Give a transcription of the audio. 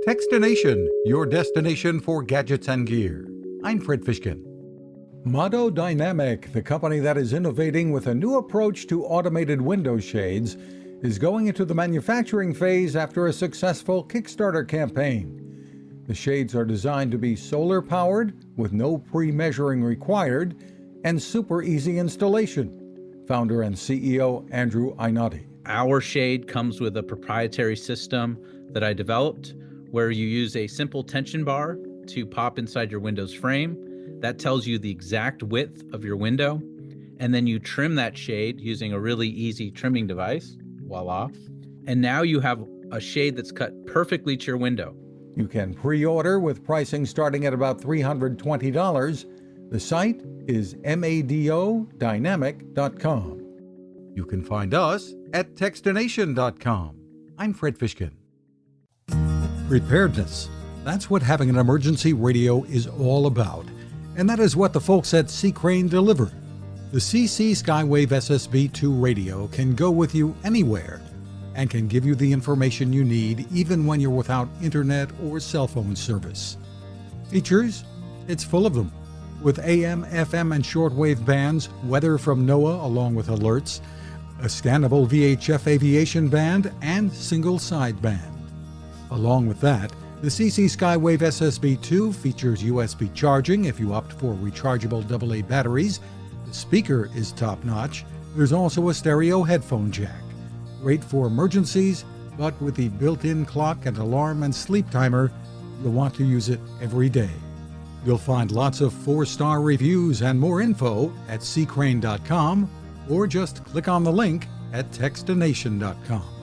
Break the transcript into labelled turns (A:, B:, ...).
A: Kickstarter, your destination for gadgets and gear. I'm Fred Fishkin. Mado Dynamic, the company that is innovating with a new approach to automated window shades, is going into the manufacturing phase after a successful Kickstarter campaign. The shades are designed to be solar-powered with no pre-measuring required and super easy installation. Founder and CEO Andrew Einaudi.
B: Our shade comes with a proprietary system that I developed where you use a simple tension bar to pop inside your window's frame. That tells you the exact width of your window, and then you trim that shade using a really easy trimming device. Voila. And now you have a shade that's cut perfectly to your window.
A: You can pre-order with pricing starting at about $320. The site is madodynamic.com. You can find us at kickstarter.com. I'm Fred Fishkin. Preparedness. That's what having an emergency radio is all about. And that is what the folks at C-Crane deliver. The CC Skywave SSB2 radio can go with you anywhere and can give you the information you need even when you're without internet or cell phone service. Features? It's full of them. With AM, FM, and shortwave bands, weather from NOAA along with alerts, a scannable VHF aviation band, and single sideband. Along with that, the CC Skywave SSB2 features USB charging if you opt for rechargeable AA batteries. The speaker is top-notch. There's also a stereo headphone jack. Great for emergencies, but with the built-in clock and alarm and sleep timer, you'll want to use it every day. You'll find lots of 4-star reviews and more info at ccrane.com or just click on the link at kickstarter.com.